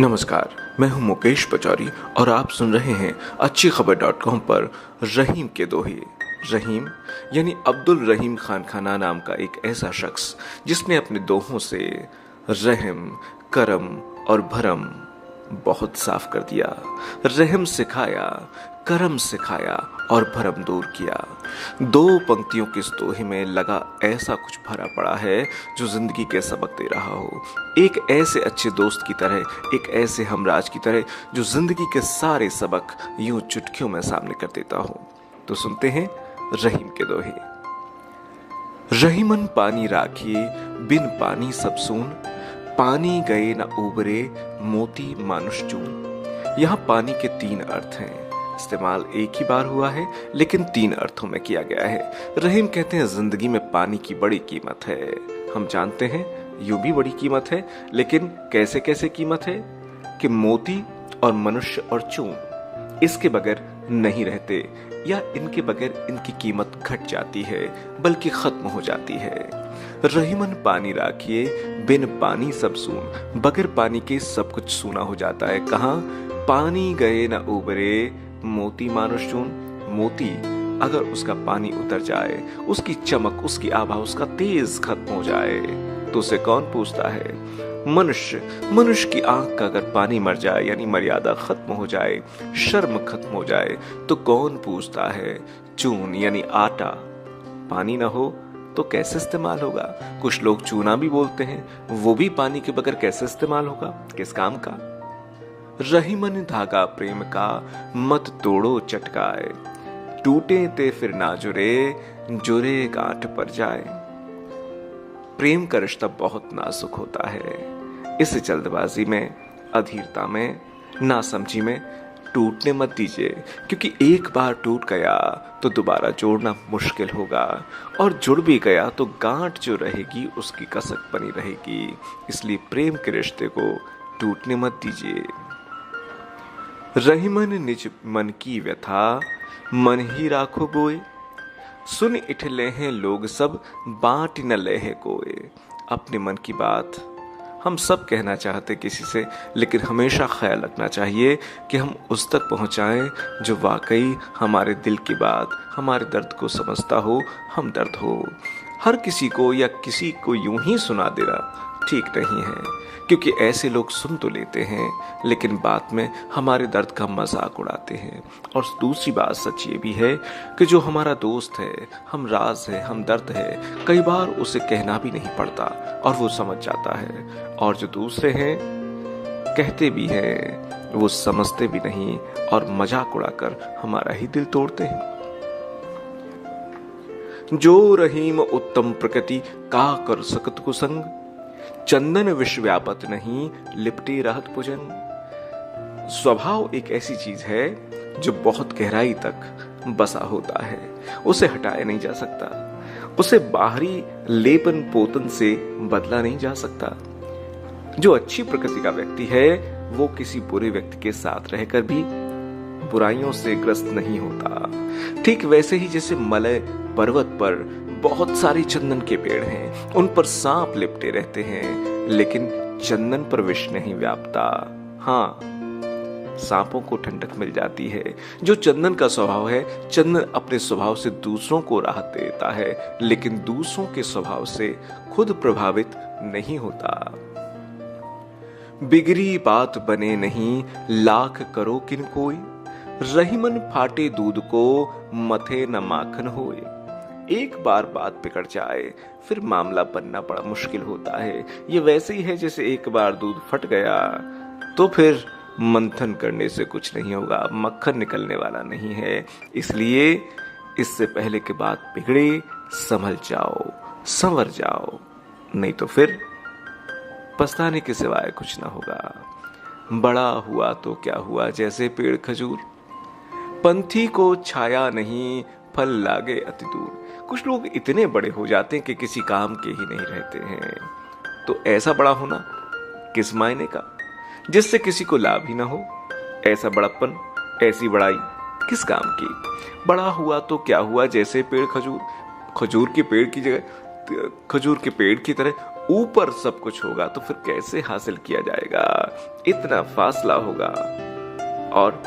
नमस्कार, मैं हूं मुकेश पचौरी और आप सुन रहे हैं अच्छी खबर.com पर रहीम के दोहे। रहीम यानी अब्दुल रहीम खान खाना नाम का एक ऐसा शख्स जिसने अपने दोहों से रहम, करम और भरम बहुत साफ कर दिया। रहम सिखाया, करम सिखाया और भरम दूर किया। दो पंक्तियों के इस दोहे में लगा ऐसा कुछ भरा पड़ा है जो जिंदगी के सबक दे रहा हो। एक ऐसे अच्छे दोस्त की तरह, एक ऐसे हमराज की तरह जो जिंदगी के सारे सबक यूं चुटकियों में सामने कर देता हो। तो सुनते हैं रहीम के दोहे। रहीमन पानी राखिए, बिन पानी सब सून, पानी गए न उबरे, मोती मानुष चून। यहाँ पानी के तीन अर्थ हैं। इस्तेमाल एक ही बार हुआ है लेकिन तीन अर्थों में किया गया है। रहीम कहते हैं जिंदगी में पानी की बड़ी कीमत है। हम जानते हैं यूं भी बड़ी कीमत है, लेकिन कैसे कैसे कीमत है कि मोती और मनुष्य और चून इसके बगैर नहीं रहते, या इनके बगैर इनकी कीमत घट जाती है बल्कि खत्म हो जाती है। रहीमन पानी राखिए, बिन पानी सब सून। बगैर पानी के सब कुछ सूना हो जाता है। कहाँ? पानी गए न उबरे, मोती मानुष चून। मोती अगर उसका पानी उतर जाए, उसकी चमक, उसकी आभा, उसका तेज खत्म हो जाए तो उसे कौन पूछता है? मनुष्य की आंख का अगर पानी मर जाए यानी मर्यादा खत्म हो जाए, शर्म खत्म हो जाए तो कौन पूछता है? चून यानी आटा पानी ना हो तो कैसे इस्तेमाल होगा? कुछ लोग चूना भी बोलते हैं, वो भी पानी के बगैर कैसे इस्तेमाल होगा? किस काम का? रहीमन धागा प्रेम का, मत तोड़ो चटकाए, टूटे ते फिर ना जुड़े, जुड़े गांठ पर जाए। प्रेम का रिश्ता बहुत नाजुक होता है। इसे जल्दबाजी में, अधीरता में, नासमझी में टूटने मत दीजिए, क्योंकि एक बार टूट गया तो दोबारा जोड़ना मुश्किल होगा, और जुड़ भी गया तो गांठ जो रहेगी उसकी कसक बनी रहेगी। इसलिए प्रेम के रिश्ते को टूटने मत दीजिए। रहीमन निज मन की व्यथा, मन ही राखो बोए, सुन इठले हैं लोग सब, बांट न ले है कोई। अपने मन की बात हम सब कहना चाहते किसी से, लेकिन हमेशा ख्याल रखना चाहिए कि हम उस तक पहुंचाएं जो वाकई हमारे दिल की बात, हमारे दर्द को समझता हो, हमदर्द हो। हर किसी को या किसी को यूं ही सुना देना ठीक नहीं है, क्योंकि ऐसे लोग सुन तो लेते हैं लेकिन बाद में हमारे दर्द का मजाक उड़ाते हैं। और दूसरी बात सच ये भी है कि जो हमारा दोस्त है, हम राज है, हम दर्द है, कई बार उसे कहना भी नहीं पड़ता और वो समझ जाता है। और जो दूसरे हैं, कहते भी हैं, वो समझते भी नहीं और मजाक उड़ाकर हमारा ही दिल तोड़ते हैं। जो रहीम उत्तम प्रकृति का कर सकत कुसंग, चंदन विश्व व्यापत नहीं, लिपटी रहत भुजंग। स्वभाव एक ऐसी चीज है जो बहुत गहराई तक बसा होता है, उसे हटाया नहीं जा सकता, उसे बाहरी लेपन पोतन से बदला नहीं जा सकता। जो अच्छी प्रकृति का व्यक्ति है वो किसी बुरे व्यक्ति के साथ रहकर भी बुराइयों से ग्रस्त नहीं होता। ठीक वैसे ही जैसे मलय पर्वत पर बहुत सारे चंदन के पेड़ हैं, उन पर सांप लिपटे रहते हैं, लेकिन चंदन पर विष नहीं व्यापता। हाँ, सांपों को ठंडक मिल जाती है। जो चंदन का स्वभाव है, चंदन अपने स्वभाव से दूसरों को राहत देता है, लेकिन दूसरों के स्वभाव से खुद प्रभावित नहीं होता। बिगड़ी बात बने नहीं, लाख करो किन कोई, रहीमन फाटे दूध को, मथे न माखन होए। एक बार बात बिगड़ जाए फिर मामला बनना बड़ा मुश्किल होता है। ये वैसे ही है जैसे एक बार दूध फट गया तो फिर मंथन करने से कुछ नहीं होगा, मक्खन निकलने वाला नहीं है। इसलिए इससे पहले कि बात बिगड़े संभल जाओ, संवर जाओ, नहीं तो फिर पछताने के सिवाय कुछ ना होगा। बड़ा हुआ तो क्या हुआ, जैसे पेड़ खजूर, पंथी को छाया नहीं, फल लागे अति दूर। कुछ लोग इतने बड़े हो जाते हैं कि किसी काम के ही नहीं रहते हैं। तो ऐसा बड़ा होना किस मायने का, जिससे किसी को लाभ ही ना हो? ऐसा बड़प्पन, ऐसी बड़ाई किस काम की? बड़ा हुआ तो क्या हुआ, जैसे पेड़ खजूर, खजूर के पेड़ की जगह खजूर के पेड़ की तरह ऊपर सब कुछ होगा तो फिर कैसे हासिल किया जाएगा? इतना फासला होगा और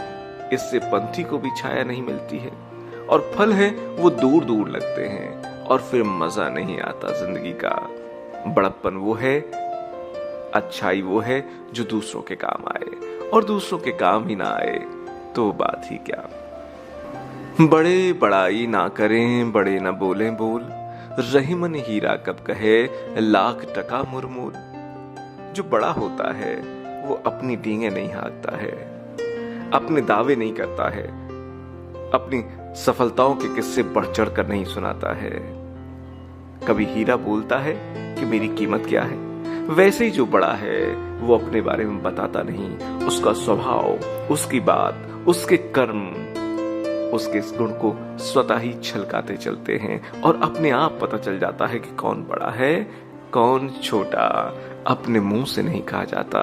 इससे पंथी को भी छाया नहीं मिलती है, और फल है वो दूर दूर लगते हैं और फिर मजा नहीं आता जिंदगी का। बड़प्पन वो है, अच्छाई वो है जो दूसरों के काम आए, और दूसरों के काम ही ना आए तो बात ही क्या। बड़े बड़ाई ना करें, बड़े ना बोलें बोल, रही मन हीरा कब कहे, लाख टका मुरमूल। जो बड़ा होता है वो अपनी डींगे नहीं हाँकता है, अपने दावे नहीं करता है, अपनी सफलताओं के किस्से बढ़ चढ़ कर नहीं सुनाता है। कभी हीरा बोलता है कि मेरी कीमत क्या है, वैसे ही जो बड़ा है वो अपने बारे में बताता नहीं। उसका स्वभाव, उसकी बात, उसके कर्म, उसके इस गुण को स्वतः ही छलकाते चलते हैं और अपने आप पता चल जाता है कि कौन बड़ा है कौन छोटा। अपने मुंह से नहीं कहा जाता,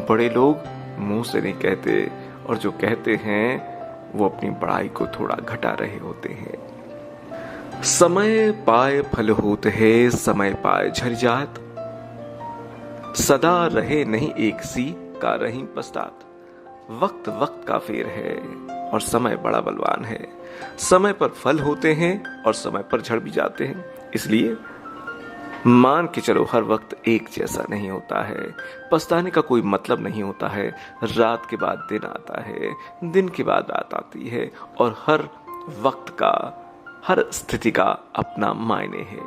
बड़े लोग मुंह से नहीं कहते, और जो कहते हैं वो अपनी बड़ाई को थोड़ा घटा रहे होते हैं। समय पाए फल होत है, समय पाए झर जात, सदा रहे नहीं एक सी का रही पछतात। वक्त वक्त का फेर है और समय बड़ा बलवान है। समय पर फल होते हैं और समय पर झड़ भी जाते हैं। इसलिए मान के चलो हर वक्त एक जैसा नहीं होता है। पछताने का कोई मतलब नहीं होता है। रात के बाद दिन आता है, दिन के बाद रात आती है, और हर वक्त का, हर स्थिति का अपना मायने है।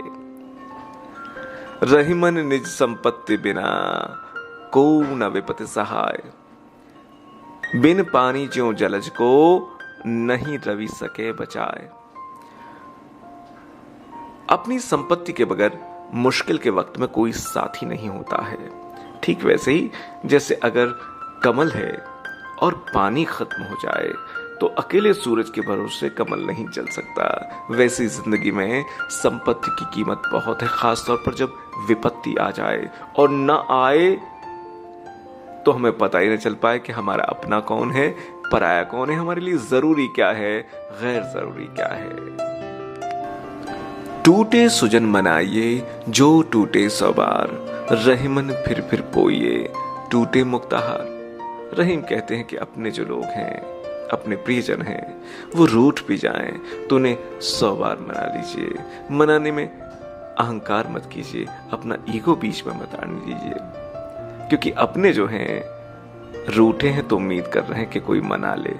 रही मन निज संपत्ति बिना, को न विपत्ति सहाय, बिन पानी ज्यों जलज को, नहीं रवि सके बचाए। अपनी संपत्ति के बगैर मुश्किल के वक्त में कोई साथी नहीं होता है। ठीक वैसे ही जैसे अगर कमल है और पानी खत्म हो जाए तो अकेले सूरज के भरोसे कमल नहीं जल सकता। वैसी जिंदगी में संपत्ति की कीमत बहुत है, खासतौर पर जब विपत्ति आ जाए और न आए तो हमें पता ही न चल पाए कि हमारा अपना कौन है, पराया कौन है, हमारे लिए जरूरी क्या है, गैर जरूरी क्या है। टूटे सुजन मनाइए जो टूटे सौ बार, रही मन फिर पोइए टूटे मुक्ताहार। रहीम कहते हैं कि अपने जो लोग हैं, अपने प्रियजन हैं, वो रूठ भी जाएं तो उन्हें 100 बार मना लीजिए। मनाने में अहंकार मत कीजिए, अपना ईगो बीच में मत आने दीजिए, क्योंकि अपने जो हैं रूठे हैं तो उम्मीद कर रहे हैं कि कोई मना ले।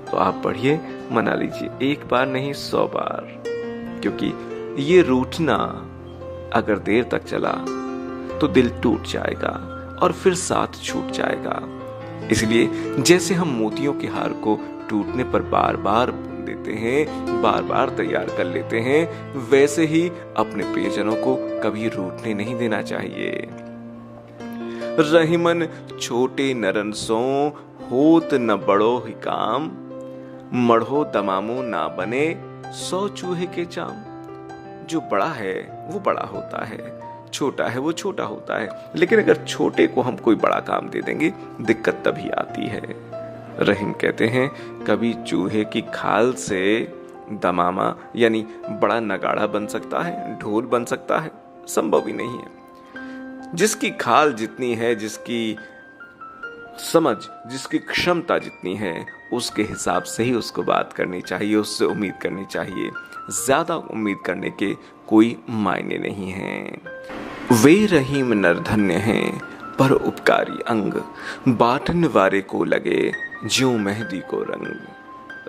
तो आप पढ़िए, मना लीजिए, एक बार नहीं 100 बार, क्योंकि ये रूठना अगर देर तक चला तो दिल टूट जाएगा और फिर साथ छूट जाएगा। इसलिए जैसे हम मोतियों के हार को टूटने पर बार बार बुन देते हैं, बार बार तैयार कर लेते हैं, वैसे ही अपने प्रियजनों को कभी रूठने नहीं देना चाहिए। रही मन छोटे नरन सो, होत न बड़ो ही काम, मढ़ो दमामो ना बने 100 चूहे के चाम। जो बड़ा है वो बड़ा होता है, छोटा है वो छोटा होता है, लेकिन अगर छोटे को हम कोई बड़ा काम दे देंगे दिक्कत तभी आती है। रहीम कहते हैं कभी चूहे की खाल से दमामा यानी बड़ा नगाड़ा बन सकता है, ढोल बन सकता है? संभव ही नहीं है। जिसकी खाल जितनी है, जिसकी समझ, जिसकी क्षमता जितनी है, उसके हिसाब से ही उसको बात करनी चाहिए, उससे उम्मीद करनी चाहिए। ज्यादा उम्मीद करने के कोई मायने नहीं हैं। वे रहीम नरधन्य हैं पर उपकारी अंग, बाटन वारे को लगे ज्यों मेहंदी को रंग।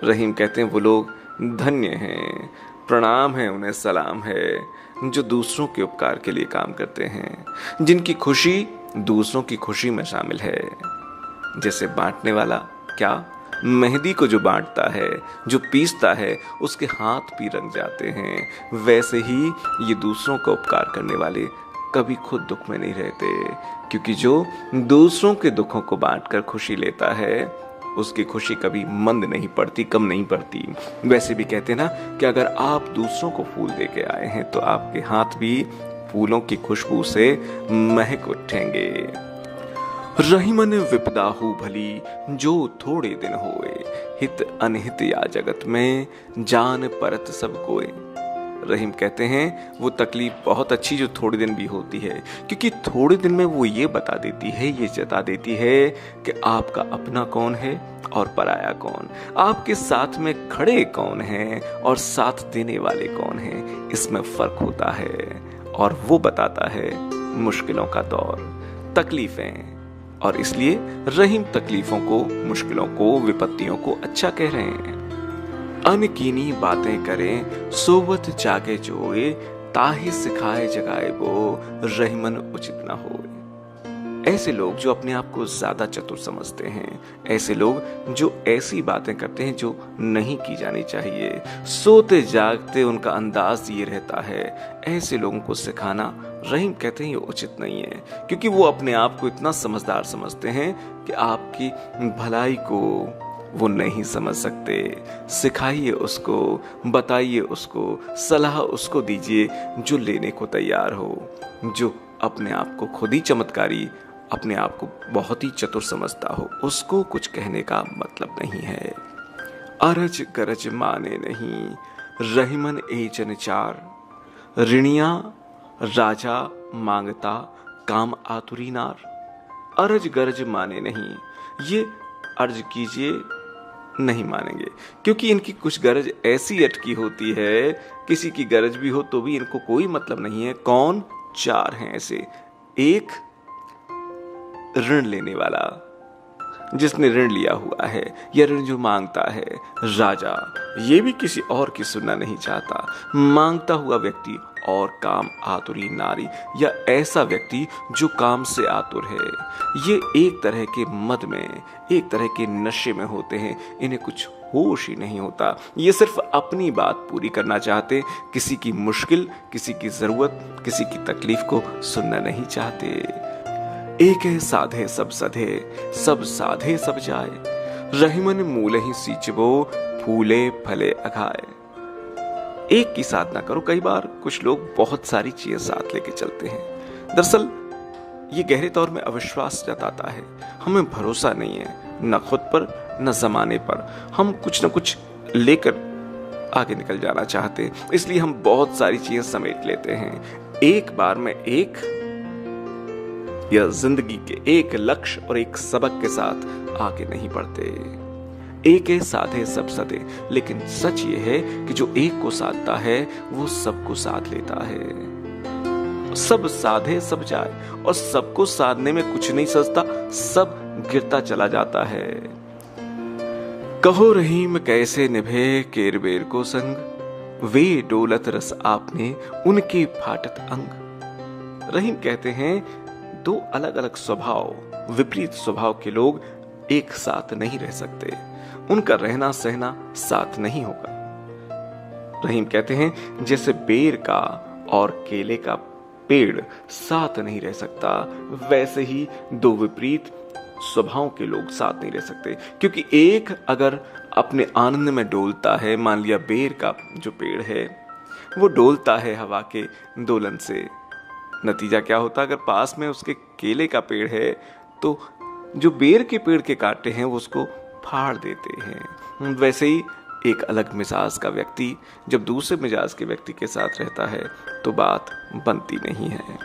रहीम कहते हैं वो लोग धन्य हैं, प्रणाम है उन्हें, सलाम है, जो दूसरों के उपकार के लिए काम करते हैं, जिनकी खुशी दूसरों की खुशी में शामिल है। जैसे बांटने वाला, क्या मेहंदी को जो बांटता है, जो पीसता है, उसके हाथ भी रंग जाते हैं, वैसे ही ये दूसरों का उपकार करने वाले कभी खुद दुख में नहीं रहते, क्योंकि जो दूसरों के दुखों को बांटकर खुशी लेता है उसकी खुशी कभी मंद नहीं पड़ती, कम नहीं पड़ती। वैसे भी कहते हैं ना कि अगर आप दूसरों को फूल देके आए हैं तो आपके हाथ भी फूलों की खुशबू से महक उठेंगे। रही मन विपदा हो भली जो थोड़े दिन होए, हित अनहित या जगत में जान परत सब कोय। रहीम कहते हैं वो तकलीफ बहुत अच्छी जो थोड़े दिन भी होती है, क्योंकि थोड़े दिन में वो ये बता देती है, ये जता देती है कि आपका अपना कौन है और पराया कौन, आपके साथ में खड़े कौन हैं और साथ देने वाले कौन हैं। इसमें फर्क होता है और वो बताता है मुश्किलों का दौर, तकलीफें। और इसलिए रहीम तकलीफों को, मुश्किलों को, विपत्तियों को अच्छा कह रहे हैं। अनकीनी बातें करें सोवत जागे जोए, ताहि सिखाए जगाए वो, रहीमन उचित न होए। ऐसे लोग जो अपने आप को ज्यादा चतुर समझते हैं, ऐसे लोग जो ऐसी बातें करते हैं जो नहीं की जानी चाहिए, सोते जागते उनका अंदाज ये रहता है, ऐसे लोगों को सिखाना रहीम कहते हैं ये उचित नहीं है, क्योंकि वो अपने आप को इतना समझदार समझते हैं कि आपकी भलाई को वो नहीं समझ सकते। सिखाइए उसको, बताइए उसको, सलाह उसको दीजिए जो लेने को तैयार हो, जो अपने आप को खुद ही चमत्कारी, अपने आप को बहुत ही चतुर समझता हो, उसको कुछ कहने का मतलब नहीं है। अरज गरज माने नहीं, रहीमन ए जनचार, ऋणिया राजा मांगता, काम आतुरी नार। अरज गरज माने नहीं, ये अर्ज कीजिए नहीं मानेंगे, क्योंकि इनकी कुछ गरज ऐसी अटकी होती है, किसी की गरज भी हो तो भी इनको कोई मतलब नहीं है। कौन? चार हैं ऐसे। एक, ऋण लेने वाला, जिसने ऋण लिया हुआ है या ऋण जो मांगता है। राजा, ये भी किसी और की सुनना नहीं चाहता, मांगता हुआ व्यक्ति। और काम आतुरी नारी, या ऐसा व्यक्ति जो काम से आतुर है। ये एक तरह के मद में, एक तरह के नशे में होते हैं, इन्हें कुछ होश ही नहीं होता। ये सिर्फ अपनी बात पूरी करना चाहते, किसी की मुश्किल, किसी की जरूरत, किसी की तकलीफ को सुनना नहीं चाहते। एक है साधे सब सधे, सब साधे सब जाए, रहीमन मूले ही सींचबो, फूले फले अघाए। एक की साथ ना करो। कई बार कुछ लोग बहुत सारी चीजें साथ लेके चलते हैं। दरअसल ये गहरे तौर में अविश्वास जताता है, हमें भरोसा नहीं है, न खुद पर न जमाने पर। हम कुछ न कुछ लेकर आगे निकल जाना चाहते, इसलिए हम बहुत सारी चीजें समेट लेते हैं। एक बार में एक, या जिंदगी के एक लक्ष्य और एक सबक के साथ आगे नहीं बढ़ते। एक है साधे सब सधे, लेकिन सच ये है कि जो एक को साधता है वो सबको साध लेता है। सब साधे सब जाए, और सबको साधने में कुछ नहीं सजता, सब गिरता चला जाता है। कहो रहीम कैसे निभे केरबेर को संग, वे डोलत रस आपने उनके फाटत अंग। रहीम कहते हैं दो अलग अलग स्वभाव, विपरीत स्वभाव के लोग एक साथ नहीं रह सकते, उनका रहना सहना साथ नहीं होगा। रहीम कहते हैं जैसे बेर का और केले का पेड़ साथ नहीं रह सकता, वैसे ही दो विपरीत स्वभाव के लोग साथ नहीं रह सकते। क्योंकि एक अगर अपने आनंद में डोलता है, मान लिया बेर का जो पेड़ है वो डोलता है हवा के दोलन से, नतीजा क्या होता है? अगर पास में उसके केले का पेड़ है तो जो बेर के पेड़ के कांटे हैं वो उसको फाड़ देते हैं। वैसे ही एक अलग मिजाज का व्यक्ति जब दूसरे मिजाज के व्यक्ति के साथ रहता है तो बात बनती नहीं है।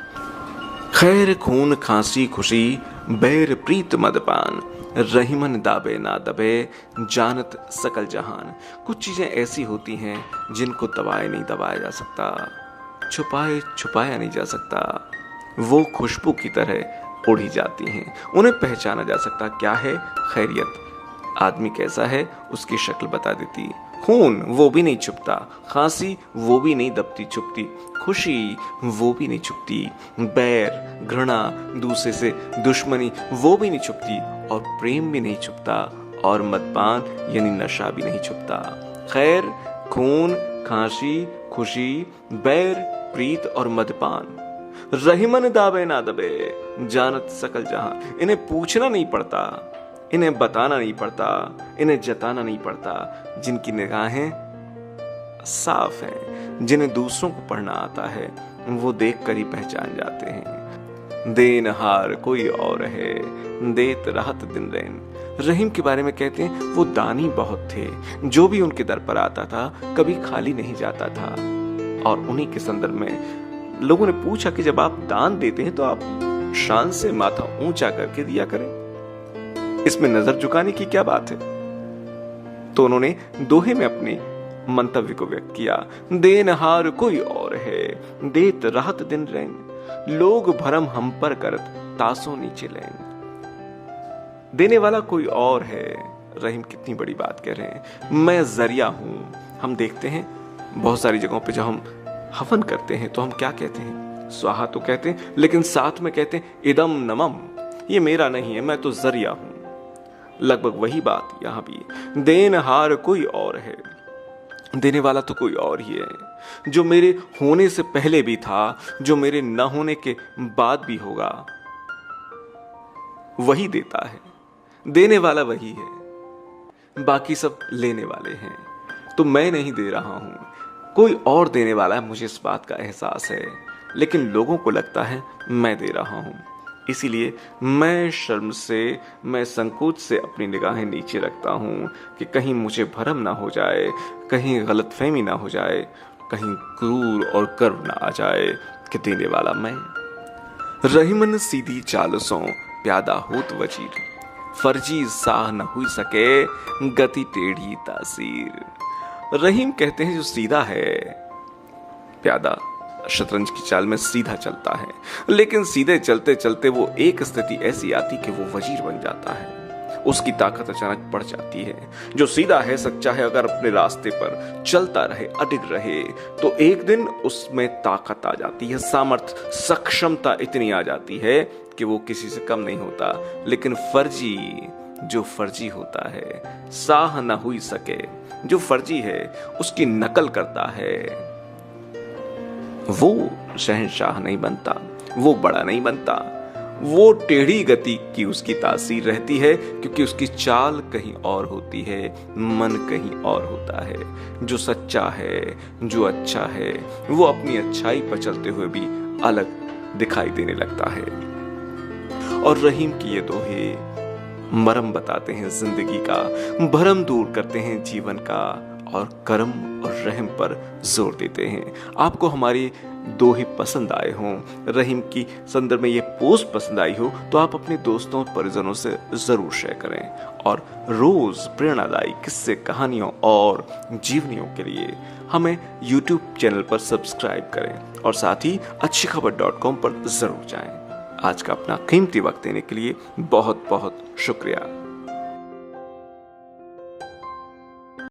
खैर खून खांसी खुशी, बैर प्रीत मदपान, रहीमन दाबे ना दबे, जानत सकल जहान। कुछ चीजें ऐसी होती हैं जिनको दबाए नहीं दबाया जा सकता, छुपाए छुपाया नहीं जा सकता। वो खुशबू की तरह उड़ी जाती हैं, उन्हें पहचाना जा सकता क्या है? खैरियत। आदमी कैसा है उसकी शक्ल बता देती। खून वो भी नहीं छुपता, खांसी वो भी नहीं दबती छुपती, खुशी वो भी नहीं छुपती, बैर घृणा दूसरे से दुश्मनी वो भी नहीं छुपती, और प्रेम भी नहीं छुपता, और मदपान यानी नशा भी नहीं छुपता। खैर खून खांसी खुशी बैर प्रीत और मदपान, रहीमन दाबे ना दबे, जानत सकल जहां। इन्हें पूछना नहीं पड़ता, इन्हें बताना नहीं पड़ता, इन्हें जताना नहीं पड़ता। जिनकी निगाहें साफ हैं, जिन्हें दूसरों को पढ़ना आता है, वो देखकर ही पहचान जाते हैं। देनहार कोई और है, देत राहत दिन रैन। रहीम के बारे में कहते हैं वो दानी बहुत थे, जो भी उनके दर पर आता था कभी खाली नहीं जाता था। और उन्हीं के संदर्भ में लोगों ने पूछा कि जब आप दान देते हैं तो आप शान से माथा ऊंचा करके दिया करें, इसमें नजर झुकाने की क्या बात है। तो उन्होंने दोहे में अपने मंतव्य को व्यक्त किया। देनहार कोई और है, देत राहत दिन रैन, लोग भरम हम पर करत तासों नीचे लैन। देने वाला कोई और है। रहीम कितनी बड़ी बात कह रहे हैं। मैं जरिया हूं। हम देखते हैं बहुत सारी जगहों पे जब हम हवन करते हैं तो हम क्या कहते हैं, स्वाहा तो कहते हैं, लेकिन साथ में कहते हैं इदम नमम, ये मेरा नहीं है, मैं तो जरिया हूं। लगभग वही बात यहां भी है। देनहार कोई और है, देने वाला तो कोई और ही है, जो मेरे होने से पहले भी था, जो मेरे न होने के बाद भी होगा, वही देता है। देने वाला वही है, बाकी सब लेने वाले हैं। तो मैं नहीं दे रहा हूं, कोई और देने वाला है, मुझे इस बात का एहसास है, लेकिन लोगों को लगता है मैं दे रहा हूं। इसीलिए मैं शर्म से, मैं संकोच से अपनी निगाहें नीचे रखता हूं कि कहीं मुझे भरम ना हो जाए, कहीं गलतफहमी ना हो जाए, कहीं क्रूर और गर्व ना आ जाए कि देने वाला मैं। रहीमन सीधी चालसों प्यादा होत वजीर, फर्जी साह न हुई सके गति टेढ़ी तासीर। रहीम कहते हैं जो सीधा है, प्यादा शतरंज की चाल में सीधा चलता है, लेकिन सीधे चलते चलते वो एक स्थिति ऐसी आती कि वो वजीर बन जाता है, उसकी ताकत अचानक बढ़ जाती है। जो सीधा है, सच्चा है, अगर अपने रास्ते पर चलता रहे, अडिग रहे, तो एक दिन उसमें ताकत आ जाती है, सामर्थ्य, सक्षमता इतनी आ जाती है कि वो किसी से कम नहीं होता। लेकिन फर्जी, जो फर्जी होता है, साह न हुई सके, जो फर्जी है उसकी नकल करता है, वो शहंशाह नहीं बनता, वो बड़ा नहीं बनता, वो टेढ़ी गति की उसकी तासीर रहती है, क्योंकि उसकी चाल कहीं और होती है, मन कहीं और होता है। जो सच्चा है, जो अच्छा है, वो अपनी अच्छाई पर चलते हुए भी अलग दिखाई देने लगता है। और रहीम की ये दोहे मरम बताते हैं जिंदगी का, भरम दूर करते हैं जीवन का, और कर्म और रहम पर जोर देते हैं। आपको हमारी दोहे पसंद आए हों, रहीम की संदर्भ में ये पोस्ट पसंद आई हो, तो आप अपने दोस्तों और परिजनों से जरूर शेयर करें। और रोज प्रेरणादायी किस्से, कहानियों और जीवनियों के लिए हमें YouTube चैनल पर सब्सक्राइब करें, और साथ ही अच्छीखबर.com पर जरूर जाएं। आज का अपना कीमती वक्त देने के लिए बहुत बहुत शुक्रिया।